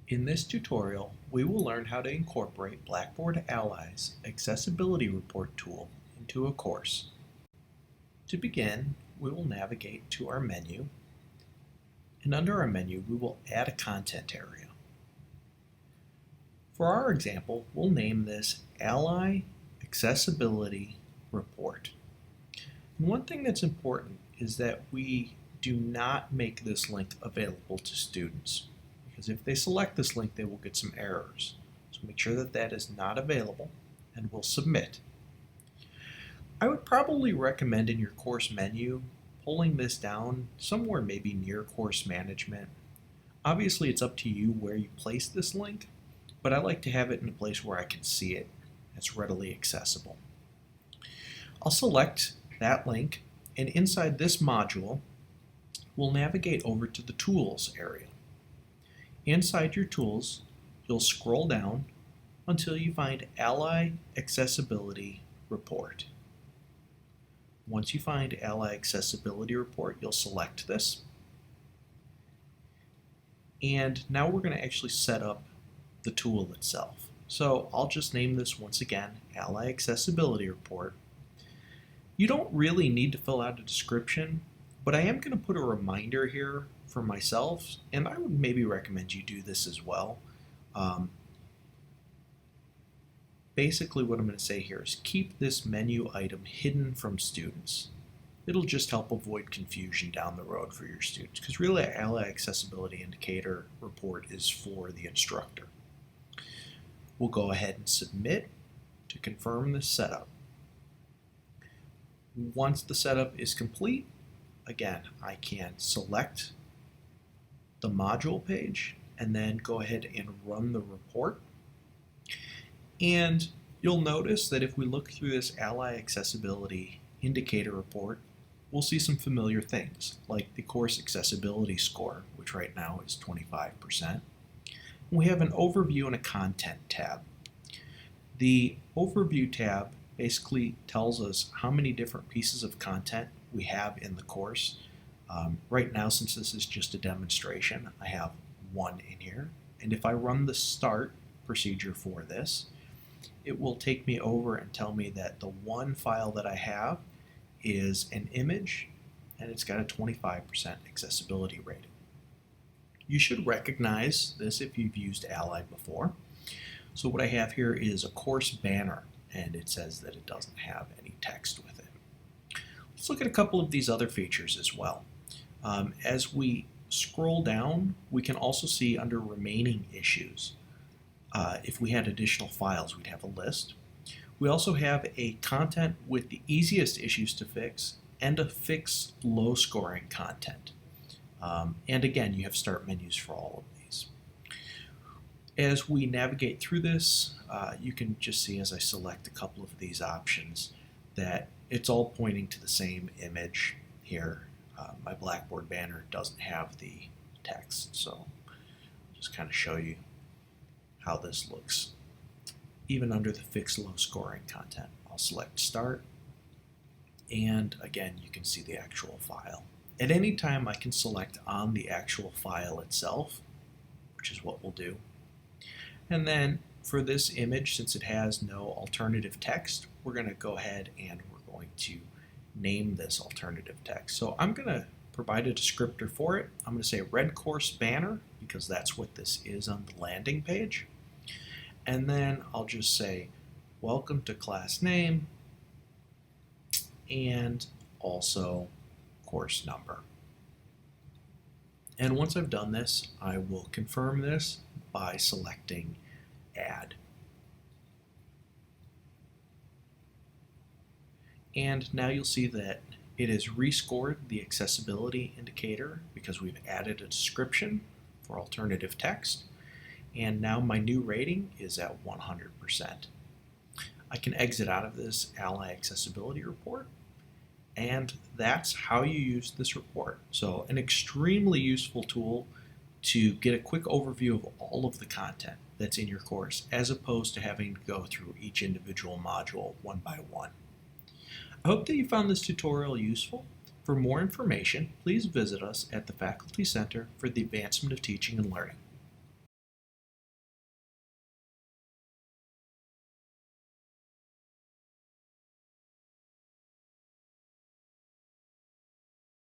In this tutorial, we will learn how to incorporate Blackboard Ally's Accessibility Report tool into a course. To begin, we will navigate to our menu, and under our menu, we will add a content area. For our example, we'll name this Ally Accessibility Report. And one thing that's important is that we do not make this link available to students, because if they select this link, they will get some errors. So make sure that that is not available, and we'll submit. I would probably recommend in your course menu pulling this down somewhere maybe near course management. Obviously, it's up to you where you place this link, but I like to have it in a place where I can see it. It's readily accessible. I'll select that link, and inside this module, we'll navigate over to the Tools area. Inside your tools, you'll scroll down until you find Ally Accessibility Report. Once you find Ally Accessibility Report, you'll select this. And now we're going to actually set up the tool itself. So I'll just name this once again, Ally Accessibility Report. You don't really need to fill out a description, but I am going to put a reminder here for myself, and I would maybe recommend you do this as well. Basically what I'm going to say here is keep this menu item hidden from students. It'll just help avoid confusion down the road for your students, because really Ally Accessibility Indicator Report is for the instructor. We'll go ahead and submit to confirm this setup. Once the setup is complete, again, I can select the module page and then go ahead and run the report. And you'll notice that if we look through this Ally Accessibility Indicator Report, we'll see some familiar things like the course accessibility score, which right now is 25%. We have an overview and a content tab. The overview tab basically tells us how many different pieces of content we have in the course. Right now, since this is just a demonstration, I have one in here. And if I run the start procedure for this, it will take me over and tell me that the one file that I have is an image, and it's got a 25% accessibility rating. You should recognize this if you've used Ally before. So what I have here is a course banner, and it says that it doesn't have any text with it. Let's look at a couple of these other features as well. As we scroll down, we can also see under remaining issues. If we had additional files, we'd have a list. We also have a content with the easiest issues to fix and a fix low scoring content. And again, you have start menus for all of these. As we navigate through this, you can just see as I select a couple of these options that it's all pointing to the same image here. My Blackboard banner doesn't have the text, so I'll just kind of show you how this looks. Even under the fix low scoring content, I'll select start, and again you can see the actual file. At any time I can select on the actual file itself, which is what we'll do. And then for this image, since it has no alternative text, we're going to go ahead and we're going to name this alternative text. So I'm going to provide a descriptor for it. I'm going to say red course banner, because that's what this is on the landing page. And then I'll just say welcome to class name and also course number. And once I've done this, I will confirm this by selecting add. And now you'll see that it has rescored the accessibility indicator because we've added a description for alternative text. And now my new rating is at 100%. I can exit out of this Ally Accessibility Report, and that's how you use this report. So an extremely useful tool to get a quick overview of all of the content that's in your course, as opposed to having to go through each individual module one by one. I hope that you found this tutorial useful. For more information, please visit us at the Faculty Center for the Advancement of Teaching and Learning.